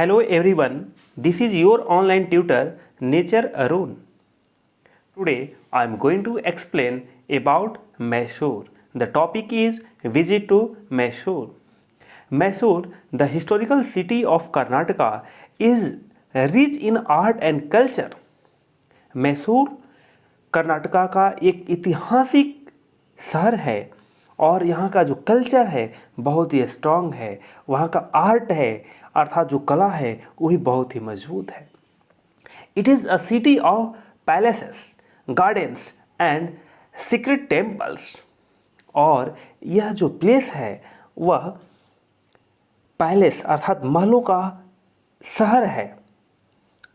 Hello everyone, this is your online tutor Nature Arun. Today I am going to explain about Mysore. The topic is visit to Mysore. Mysore, the historical city of Karnataka, is rich in art and culture. Mysore Karnataka का एक ऐतिहासिक शहर है और यहाँ का जो culture है बहुत ही स्ट्रांग है। वहाँ का आर्ट है अर्थात जो कला है वो भी बहुत ही मजबूत है। It is a city of palaces, gardens and secret temples. और यह जो प्लेस है वह पैलेस अर्थात महलों का शहर है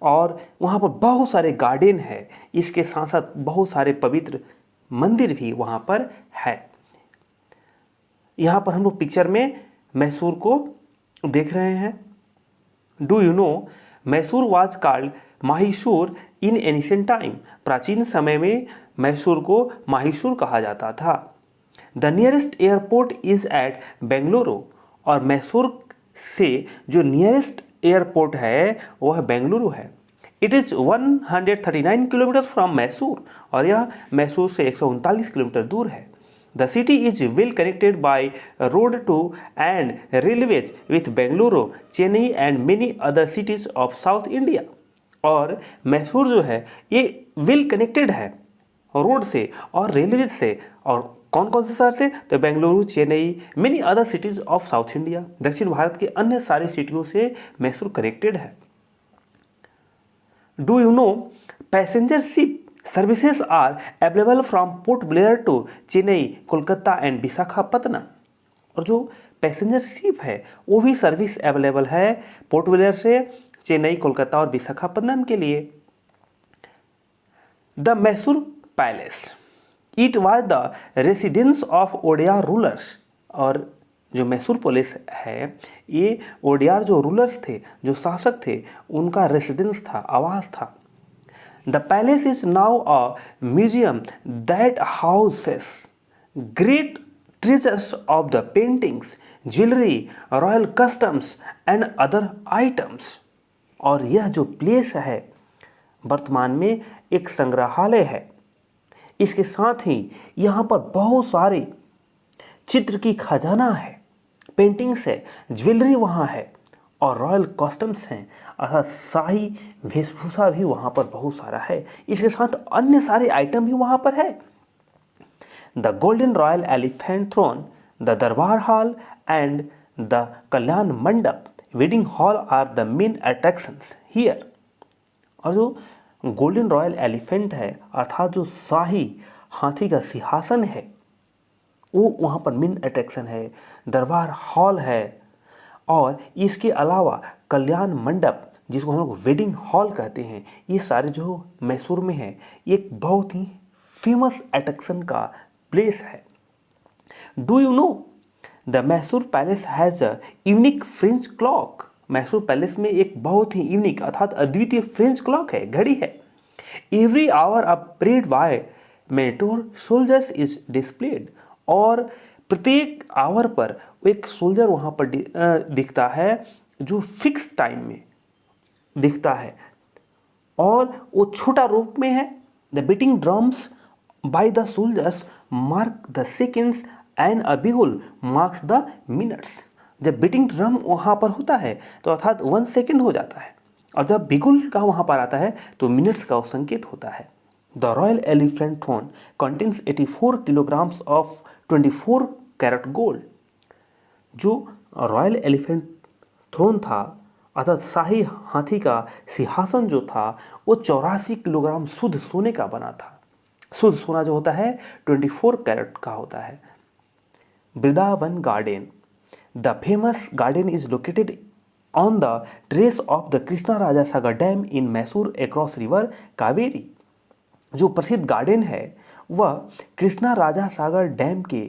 और वहाँ पर बहुत सारे गार्डन है। इसके साथ साथ बहुत सारे पवित्र मंदिर भी वहाँ पर है। यहाँ पर हम लोग पिक्चर में मैसूर को देख रहे हैं। Do you know Mysore was called Mahishur in ancient time. प्राचीन समय में मैसूर को माहिशूर कहा जाता था। The nearest airport is at Bengaluru. और मैसूर से जो नियरेस्ट एयरपोर्ट है वह बेंगलुरु है। It is 139 kilometre from Mysore. और यह मैसूर से 139 किलोमीटर दूर है। The city is well connected by road to and railways with Bengaluru, Chennai and many other cities of South India. और मैसूर जो है ये वेल कनेक्टेड है रोड से और रेलवे से। और कौन कौन से शहर से? तो Bengaluru, Chennai, many other cities of South India, दक्षिण भारत के अन्य सारे सिटियों से मैसूर कनेक्टेड है। Do you know passenger ship services are available from Port Blair to Chennai, Kolkata and Visakhapatnam. और जो पैसेंजर शिप है वो भी सर्विस अवेलेबल है पोर्ट ब्लेयर से चेन्नई, कोलकाता और विशाखापत्तनम के लिए। The Mysore palace, it was the residence of Wodeyar rulers. और जो मैसूर पैलेस है ये ओडियार जो रूलर्स थे, जो शासक थे, उनका रेसिडेंस था, आवास था। The palace is now a museum that houses great treasures of the paintings, jewellery, royal customs and other items. और यह जो प्लेस है वर्तमान में एक संग्रहालय है। इसके साथ ही यहाँ पर बहुत सारे चित्र की खजाना है, पेंटिंग्स है, ज्वेलरी वहाँ है और रॉयल कॉस्ट्यूम्स हैं अर्थात शाही वेशभूषा भी वहाँ पर बहुत सारा है। इसके साथ अन्य सारे आइटम भी वहाँ पर है। The golden royal elephant throne, the Durbar hall and the Kalyan Mandap wedding hall are the main attractions here. और जो गोल्डन रॉयल एलिफेंट है अर्थात जो शाही हाथी का सिंहासन है वो वहाँ पर मेन अट्रैक्शन है। दरबार हॉल है और इसके अलावा कल्याण मंडप जिसको हम लोग वेडिंग हॉल कहते हैं, ये सारे जो मैसूर में है एक बहुत ही फेमस अट्रैक्शन का प्लेस है। Do you know the Mysore palace has a unique French clock. Mysore palace में एक बहुत ही यूनिक अर्थात अद्वितीय फ्रेंच क्लॉक है, घड़ी है। Every hour a parade by metal soldiers is displayed. और प्रत्येक आवर पर एक सोल्जर वहाँ पर दिखता है जो फिक्स टाइम में दिखता है और वो छोटा रूप में है। The beating drums by the soldiers mark the seconds and अ बिगुल मार्क्स द मिनट्स। जब बीटिंग ड्रम वहाँ पर होता है तो अर्थात 1 सेकेंड हो जाता है और जब बिगुल का वहाँ पर आता है तो मिनट्स का संकेत होता है। The royal elephant throne contains 84 kilograms of 24 carat gold. जो रॉयल एलिफेंट थ्रोन था अर्थात शाही हाथी का सिंहासन जो था वो 84 किलोग्राम शुद्ध सोने का बना था। शुद्ध सोना जो होता है 24 कैरेट का होता है। Vrindavan garden, the famous garden is located on the trace of the Krishna Raja Sagar dam in Mysore across river Kaveri. जो प्रसिद्ध गार्डन है वह कृष्णा राजा सागर डैम के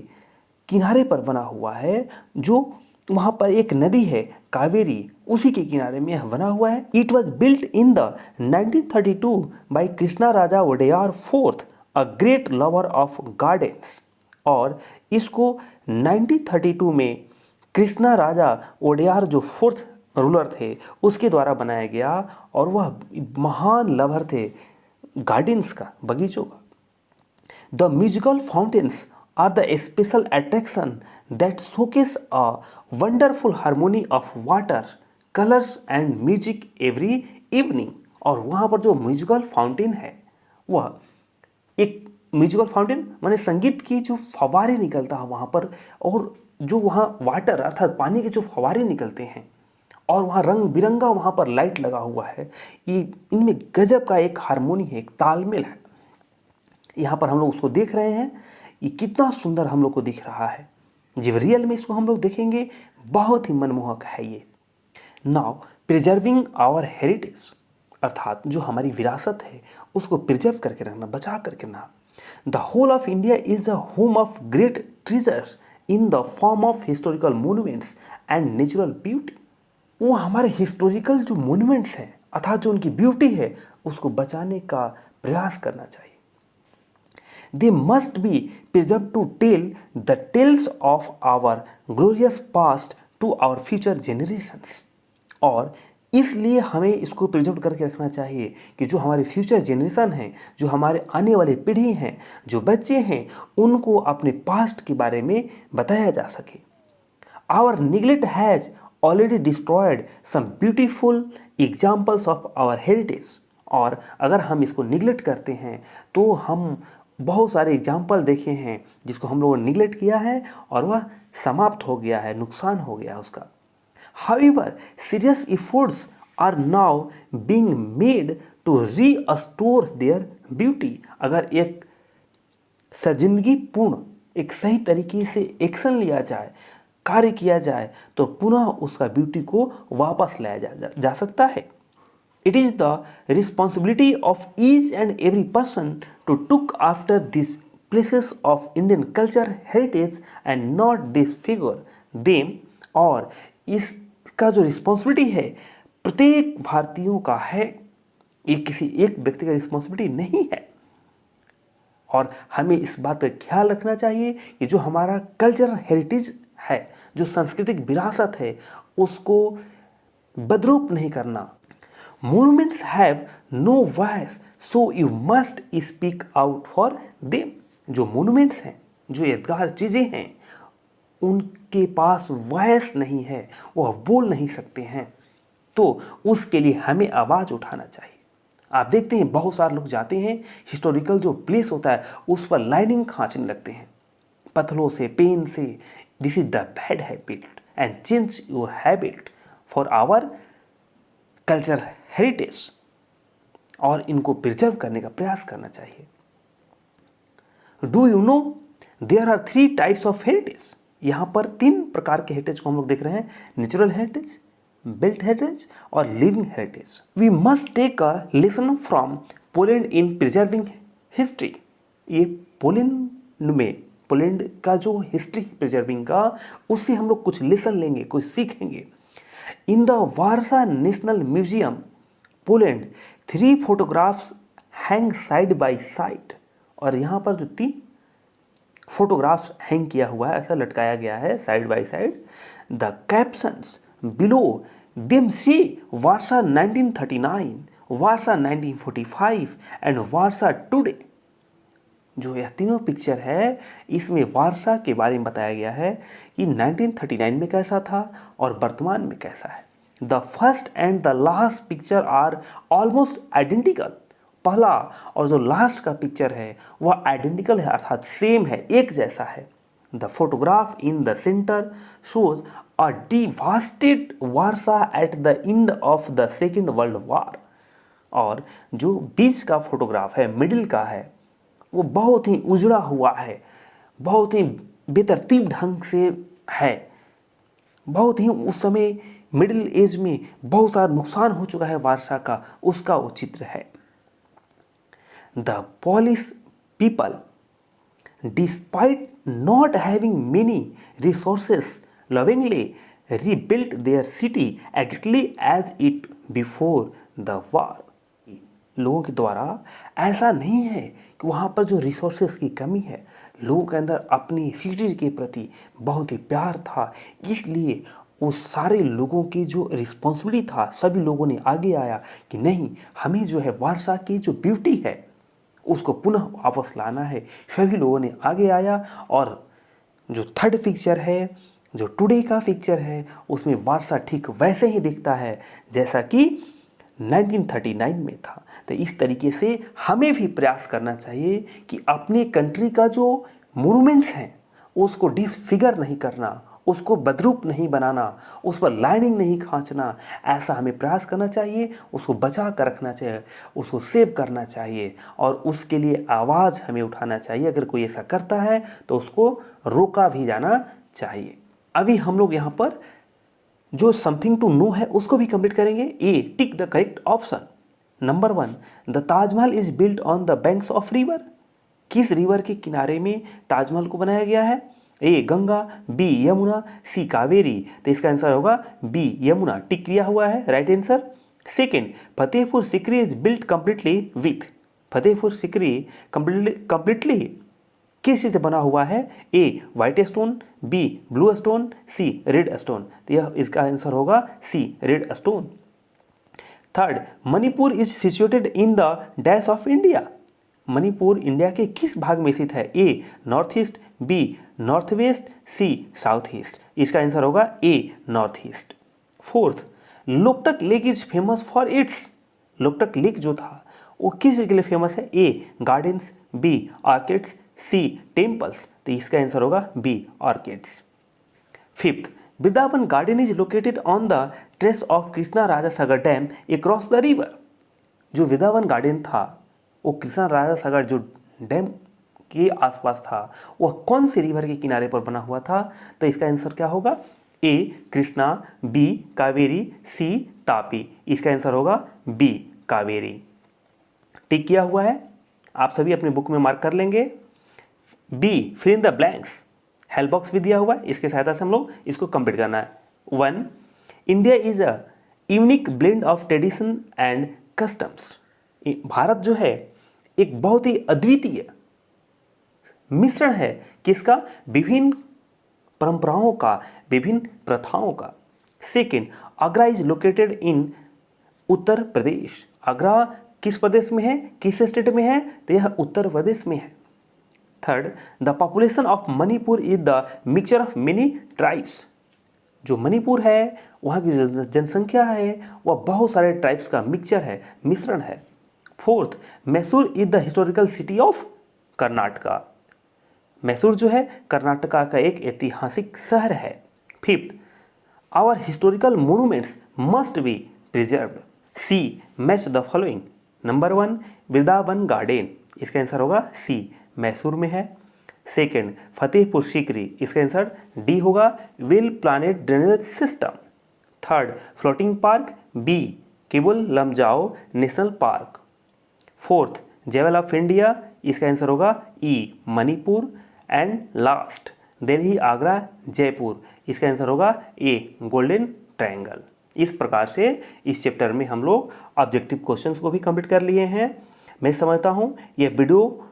किनारे पर बना हुआ है। जो वहाँ पर एक नदी है कावेरी, उसी के किनारे में यह बना हुआ है। It was built in the 1932 by Krishna Raja Wodeyar fourth, a great lover of gardens. और इसको 1932 में कृष्णा राजा वोडेयार जो फोर्थ रूलर थे उसके द्वारा बनाया गया, और वह महान लवर थे गार्डन्स का, बगीचों का। The musical fountains are the special attraction that showcase a wonderful harmony of water, colors and music every evening। और वहाँ पर जो म्यूजिकल फाउंटेन है, वह एक म्यूजिकल फाउंटेन माने संगीत की जो फव्वारे निकलता है वहाँ पर, और जो वहाँ वाटर अर्थात पानी के जो फव्वारे निकलते हैं, और वहाँ रंग बिरंगा वहाँ पर लाइट लगा हुआ है, ये इनमें गजब का एक हारमोनी है, एक तालमेल है। यहाँ पर हम लोग उसको देख रहे हैं, ये कितना सुंदर हम लोग को दिख रहा है। जब रियल में इसको हम लोग देखेंगे बहुत ही मनमोहक है ये। नाउ प्रिजर्विंग आवर हेरिटेज, अर्थात जो हमारी विरासत है उसको प्रिजर्व करके रखना, बचा करके रखना। The whole of India is a home of great treasures in the form of historical monuments and natural beauty. वो हमारे हिस्टोरिकल जो मोन्यूमेंट्स हैं अर्थात जो उनकी ब्यूटी है उसको बचाने का प्रयास करना चाहिए। They must be preserved to tell the tales of our glorious past to our future generations। और इसलिए हमें इसको प्रिजर्व करके रखना चाहिए कि जो हमारे फ्यूचर जनरेशन हैं, जो हमारे आने वाले पीढ़ी हैं, जो बच्चे हैं, उनको अपने पास्ट के बारे में बताया जा सके। Our neglect has already destroyed some beautiful examples of our heritage। और अगर हम इसको निगलेक्ट करते हैं तो हम बहुत सारे एग्जाम्पल देखे हैं जिसको हम लोगों ने निगलेक्ट किया है और वह समाप्त हो गया है, नुकसान हो गया उसका। However, serious efforts are now being made to restore their beauty। अगर एक सजिंदगी पूर्ण एक सही तरीके से एक्शन लिया जाए, कार्य किया जाए, तो पुनः उसका ब्यूटी को वापस लाया जा सकता है। It is the responsibility of each and every person to look after these places of Indian culture heritage and not disfigure them। और इसका जो रिस्पॉन्सिबिलिटी है प्रत्येक भारतीयों का है, ये किसी एक व्यक्ति का रिस्पॉन्सिबिलिटी नहीं है। और हमें इस बात का ख्याल रखना चाहिए कि जो हमारा कल्चरल हेरिटेज है, जो सांस्कृतिक विरासत है, उसको बदरूप नहीं करना। Monuments have no voice, so you must speak out for them। जो मोनूमेंट्स हैं, जो यादगार चीज़ें हैं, उनके पास वॉइस नहीं है, वह बोल नहीं सकते हैं, तो उसके लिए हमें आवाज़ उठाना चाहिए। आप देखते हैं बहुत सारे लोग जाते हैं, हिस्टोरिकल जो प्लेस होता है उस पर लाइनिंग खींचने लगते हैं पत्थरों से, पेन से। This is the bad habit and change your habit for our culture heritage. और इनको प्रिजर्व करने का प्रयास करना चाहिए। Do you know there are 3 types of heritage. यहाँ पर 3 प्रकार के हेरिटेज को हम लोग देख रहे हैं, नेचुरल हेरिटेज, बिल्ट हेरिटेज और living heritage. We must take a lesson from Poland in preserving history. ये पोलैंड का जो हिस्ट्री प्रिजर्विंग का, उससे हम लोग कुछ लेसन लेंगे, कुछ सीखेंगे। In the Warsaw national museum Poland 3 photographs hang side by side. और यहाँ पर जो 3 फोटोग्राफ्स हैंग किया हुआ है, ऐसा लटकाया गया है side by side. The captions below them see Warsaw 1939, Warsaw 1945 and Warsaw today. जो यह तीनों पिक्चर है, इसमें वारसा के बारे में बताया गया है कि 1939 में कैसा था और वर्तमान में कैसा है। The first and the last picture are almost identical. पहला और जो लास्ट का पिक्चर है वह आइडेंटिकल है, अर्थात सेम है, एक जैसा है। The photograph in the centre shows a devastated Warsaw at the end of the second world war. और जो बीच का फोटोग्राफ है, मिडिल का है, वो बहुत ही उजड़ा हुआ है, बहुत ही बेतरतीब ढंग से है, बहुत ही उस समय मिडिल एज में बहुत सारा नुकसान हो चुका है वारसा का, उसका वो चित्र है। The Polish people despite not having many resources lovingly rebuilt their city exactly as it before the war. लोगों के द्वारा ऐसा नहीं है कि वहाँ पर जो रिसोर्सेस की कमी है, लोगों के अंदर अपनी सिटी के प्रति बहुत ही प्यार था, इसलिए उस सारे लोगों की जो रिस्पॉन्सिबिलिटी था, सभी लोगों ने आगे आया कि नहीं, हमें जो है वारसा की जो ब्यूटी है उसको पुनः वापस लाना है। सभी लोगों ने आगे आया और जो थर्ड पिक्चर है, जो टुडे का पिक्चर है, उसमें वारसा ठीक वैसे ही दिखता है जैसा कि 1939 में था। तो इस तरीके से हमें भी प्रयास करना चाहिए कि अपने कंट्री का जो मोनूमेंट्स हैं उसको डिसफिगर नहीं करना, उसको बदरूप नहीं बनाना, उस पर लाइनिंग नहीं खींचना। ऐसा हमें प्रयास करना चाहिए, उसको बचा कर रखना चाहिए, उसको सेव करना चाहिए और उसके लिए आवाज़ हमें उठाना चाहिए। अगर कोई ऐसा करता है तो उसको रोका भी जाना चाहिए। अभी हम लोग यहाँ पर जो समथिंग टू नो है उसको भी कंप्लीट करेंगे। A, tick the correct option. Number 1, the Taj Mahal is built on the banks of river. किस रिवर के किनारे में ताजमहल को बनाया गया है? A, Ganga, B, Yamuna, C, Kaveri. तो इसका आंसर होगा बी, यमुना। टिक किया हुआ है, right answer. Second, Fatehpur Sikri is built completely with. Fatehpur Sikri completely किस चीज से बना हुआ है? A, white stone, B, blue stone, C, red stone. तो यह इसका आंसर होगा C, red stone. Third, Manipur is situated in the dash of India. Manipur India के किस भाग में स्थित है? ए, नॉर्थ ईस्ट, बी, नॉर्थ वेस्ट, सी, साउथ ईस्ट। इसका आंसर होगा ए, नॉर्थ east. Fourth, Loktak lake is famous for its. Loktak lake जो था वो किस चीज के लिए फेमस है? A, gardens, B, orchids, C, temples. तो इसका आंसर होगा B, orchids. Fifth, Vrindavan garden is located on the trace of Krishna Raja Sagar dam across the river. जो वृंदावन गार्डन था वो कृष्णा राजा सागर जो डैम के आसपास था, वह कौन से रिवर के किनारे पर बना हुआ था? तो इसका आंसर क्या होगा? ए, कृष्णा, बी, कावेरी, सी, तापी। इसका आंसर होगा बी, कावेरी। टिक किया हुआ है, आप सभी अपने बुक में मार्क कर लेंगे। B, fill in the blanks, help box भी दिया हुआ है, इसके सहायता से हम लोग इसको कंप्लीट करना है। 1, India is a unique blend of tradition and customs. Bharat जो है एक बहुत ही अद्वितीय मिश्रण है किसका? विभिन्न परंपराओं का, विभिन्न प्रथाओं का। Second, Agra is located in Uttar Pradesh. Agra किस प्रदेश में है, किस स्टेट में है? तो यह उत्तर प्रदेश में है। Third, the population of Manipur is the mixture of many tribes. जो मणिपुर है वहाँ की जो जनसंख्या है वह बहुत सारे ट्राइब्स का मिक्सचर है, मिश्रण है। Fourth, Mysore is the historical city of Karnataka. Mysore जो है कर्नाटका का एक ऐतिहासिक शहर है। Fifth, our historical monuments must be preserved. C, match the following. Number 1, Vrindavan garden. इसका आंसर होगा सी, मैसूर में है। सेकेंड, फतेहपुर सीकरी। इसका आंसर डी होगा, well planned drainage system. Third, floating park, B, Keibul Lamjao national park. Fourth, jewel of India. इसका answer होगा ई, Manipur. And last, Delhi, Agra, Jaipur. इसका answer होगा ए, गोल्डन ट्रायंगल। इस प्रकार से इस चैप्टर में हम लोग ऑब्जेक्टिव क्वेश्चंस को भी कंप्लीट कर लिए हैं। मैं समझता हूँ यह वीडियो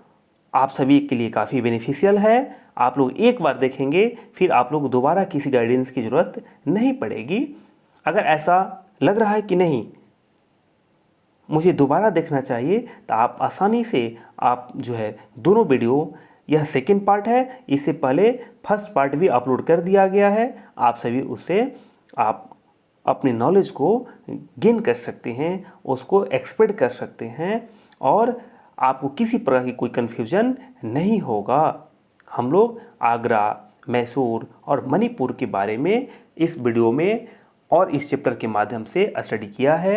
आप सभी के लिए काफ़ी बेनिफिशियल है। आप लोग एक बार देखेंगे फिर आप लोग दोबारा किसी गाइडेंस की ज़रूरत नहीं पड़ेगी। अगर ऐसा लग रहा है कि नहीं मुझे दोबारा देखना चाहिए तो आप आसानी से आप जो है दोनों वीडियो, यह सेकंड पार्ट है, इससे पहले फर्स्ट पार्ट भी अपलोड कर दिया गया है। आप सभी उससे आप अपने नॉलेज को गेन कर सकते हैं, उसको एक्सपेक्ट कर सकते हैं और आपको किसी प्रकार की कोई कन्फ्यूजन नहीं होगा। हम लोग आगरा, मैसूर और मणिपुर के बारे में इस वीडियो में और इस चैप्टर के माध्यम से स्टडी किया है।